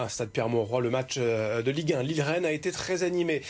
Stade Pierre-Mauroy, le match de Ligue 1 Lille-Rennes a été très animé.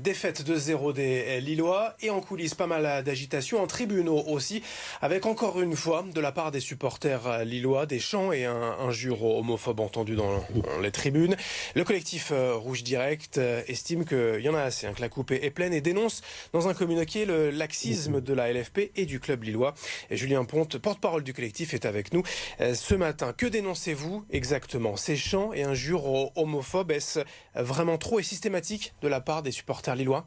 Défaite 2-0 des Lillois et en coulisses pas mal d'agitation, en tribune aussi, avec encore une fois de la part des supporters lillois des chants et injures homophobes entendus dans les tribunes. Le collectif Rouge Direct estime qu'il y en a assez, que la coupe est pleine et dénonce dans un communiqué le laxisme de la LFP et du club lillois. Et Julien Ponte, porte-parole du collectif, est avec nous ce matin. Que dénoncez-vous exactement? Ces chants et injures homophobes, est-ce vraiment trop et systématique de la part des supporters lillois?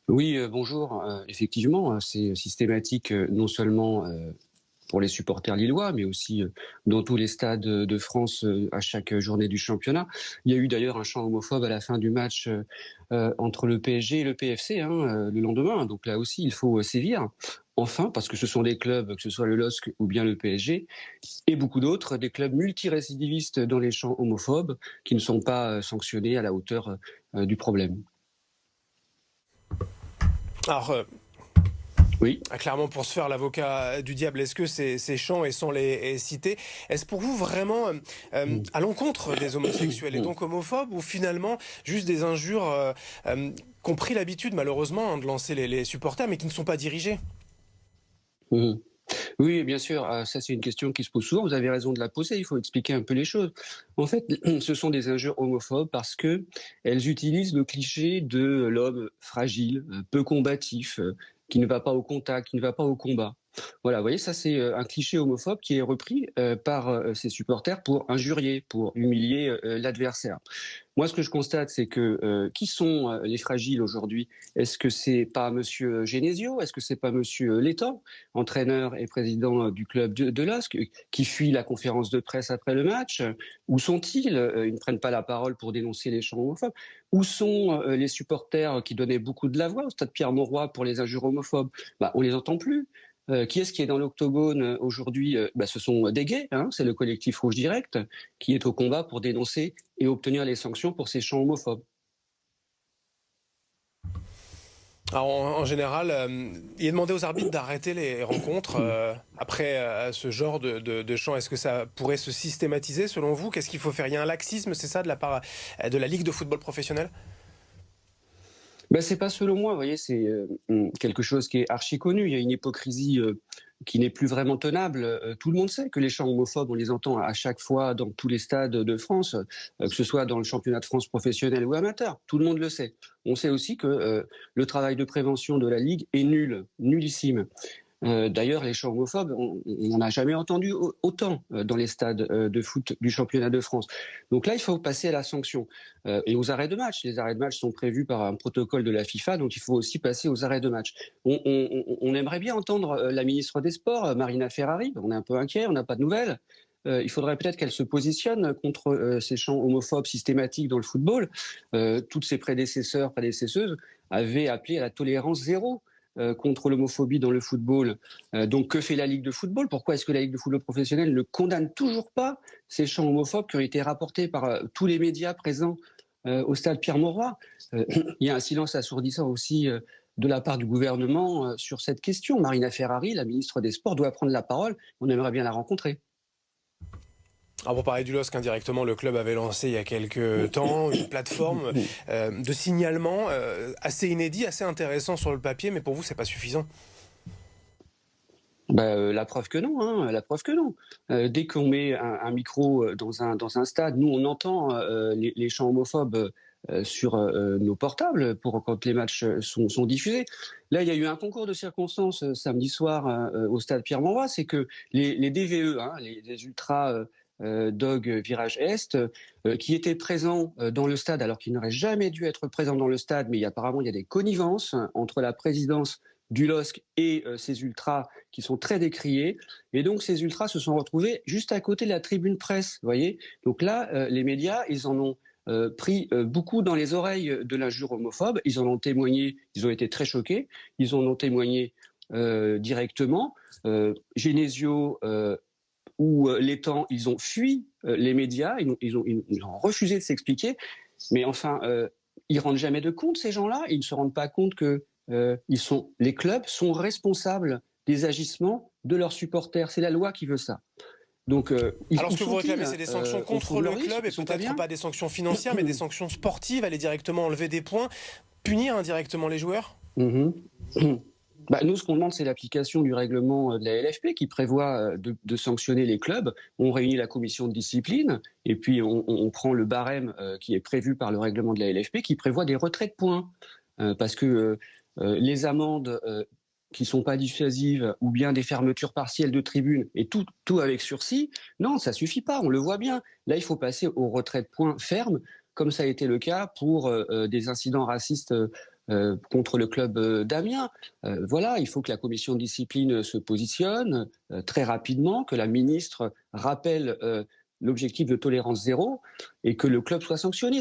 Oui, bonjour. Effectivement, c'est systématique, non seulement pour les supporters lillois, mais aussi dans tous les stades de France à chaque journée du championnat. Il y a eu d'ailleurs un chant homophobe à la fin du match entre le PSG et le PFC le lendemain. Donc là aussi, il faut sévir. Enfin, parce que ce sont des clubs, que ce soit le LOSC ou bien le PSG, et beaucoup d'autres, des clubs multirécidivistes dans les chants homophobes qui ne sont pas sanctionnés à la hauteur du problème. Alors, Oui. clairement, pour se faire l'avocat du diable, est-ce que ces chants, et sans les citer, est-ce pour vous vraiment à l'encontre des homosexuels et donc homophobes, ou finalement juste des injures qu'ont pris l'habitude malheureusement de lancer les supporters, mais qui ne sont pas dirigées? Mhm. Oui, bien sûr, ça c'est une question qui se pose souvent, vous avez raison de la poser, il faut expliquer un peu les choses. En fait, ce sont des injures homophobes parce qu'elles utilisent le cliché de l'homme fragile, peu combatif, qui ne va pas au contact, qui ne va pas au combat. Voilà, vous voyez, ça c'est un cliché homophobe qui est repris par ses supporters pour injurier, pour humilier l'adversaire. Moi, ce que je constate, c'est que qui sont les fragiles aujourd'hui? Est-ce que c'est pas Monsieur Genesio? Est-ce que c'est pas Monsieur Létang, entraîneur et président du club de LOSC, qui fuit la conférence de presse après le match? Où sont-ils? Ils ne prennent pas la parole pour dénoncer les chants homophobes. Où sont les supporters qui donnaient beaucoup de la voix au stade Pierre-Mauroy pour les injures homophobes? On les entend plus. Qui est-ce qui est dans l'octogone aujourd'hui? Ce sont des gays, c'est le collectif Rouge Direct qui est au combat pour dénoncer et obtenir les sanctions pour ces chants homophobes. Alors, en général, il est demandé aux arbitres d'arrêter les rencontres après ce genre de chants. Est-ce que ça pourrait se systématiser selon vous? Qu'est-ce qu'il faut faire? Il y a un laxisme, c'est ça, de la part de la Ligue de football professionnel? C'est pas selon moi, vous voyez, c'est quelque chose qui est archi connu. Il y a une hypocrisie qui n'est plus vraiment tenable. Tout le monde sait que les chants homophobes, on les entend à chaque fois dans tous les stades de France, que ce soit dans le championnat de France professionnel ou amateur. Tout le monde le sait. On sait aussi que le travail de prévention de la Ligue est nul, nullissime. D'ailleurs, les chants homophobes, on n'en a jamais entendu autant dans les stades de foot du championnat de France. Donc là, il faut passer à la sanction et aux arrêts de match. Les arrêts de match sont prévus par un protocole de la FIFA, donc il faut aussi passer aux arrêts de match. On aimerait bien entendre la ministre des Sports, Marina Ferrari. On est un peu inquiet, on n'a pas de nouvelles. Il faudrait peut-être qu'elle se positionne contre ces chants homophobes systématiques dans le football. Toutes ses prédécesseuses avaient appelé à la tolérance zéro contre l'homophobie dans le football. Donc que fait la Ligue de football? Pourquoi est-ce que la Ligue de football professionnelle ne condamne toujours pas ces chants homophobes qui ont été rapportés par tous les médias présents au stade Pierre-Mauroy? Il y a un silence assourdissant aussi de la part du gouvernement sur cette question. Marina Ferrari, la ministre des Sports, doit prendre la parole. On aimerait bien la rencontrer. Alors, pour parler du LOSC indirectement, le club avait lancé il y a quelques temps une plateforme de signalement assez inédit, assez intéressant sur le papier, mais pour vous, c'est pas suffisant? La preuve que non, la preuve que non. Dès qu'on met un micro dans un stade, nous on entend les chants homophobes sur nos portables pour quand les matchs sont diffusés. Là, il y a eu un concours de circonstances samedi soir au stade Pierre-Mauroy, c'est que les DVE, les ultras Dog Virage Est, qui étaient présents dans le stade alors qu'ils n'auraient jamais dû être présents dans le stade, mais apparemment il y a des connivences entre la présidence du LOSC et ces ultras qui sont très décriés. Et donc, ces ultras se sont retrouvés juste à côté de la tribune presse, vous voyez. Donc là, les médias, ils en ont pris beaucoup dans les oreilles de l'injure homophobe. Ils en ont témoigné, ils ont été très choqués. Ils en ont témoigné directement. Genesio ou Létang, ils ont fui les médias, ils ont refusé de s'expliquer. Mais enfin, ils ne rendent jamais de compte, ces gens-là. Ils ne se rendent pas compte que les clubs sont responsables des agissements de leurs supporters. C'est la loi qui veut ça. Donc, alors ce que vous réclamez, c'est des sanctions contre le club et peut-être pas des sanctions financières, mais des sanctions sportives, aller directement enlever des points, punir indirectement les joueurs. Nous, ce qu'on demande, c'est l'application du règlement de la LFP qui prévoit de sanctionner les clubs. On réunit la commission de discipline et puis on prend le barème qui est prévu par le règlement de la LFP qui prévoit des retraits de points. Parce que les amendes qui ne sont pas dissuasives ou bien des fermetures partielles de tribunes et tout avec sursis, non, ça ne suffit pas, on le voit bien. Là, il faut passer au retrait de points ferme, comme ça a été le cas pour des incidents racistes contre le club d'Amiens. Voilà, il faut que la commission de discipline se positionne très rapidement, que la ministre rappelle l'objectif de tolérance zéro et que le club soit sanctionné.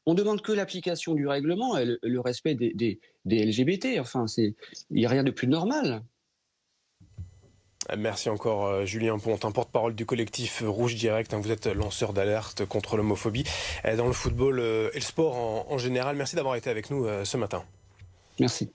On demande que l'application du règlement et le respect des LGBT. Enfin, il n'y a rien de plus normal. Merci encore Julien Pont, porte-parole du collectif Rouge Direct. Vous êtes lanceur d'alerte contre l'homophobie dans le football et le sport en général. Merci d'avoir été avec nous ce matin. Merci.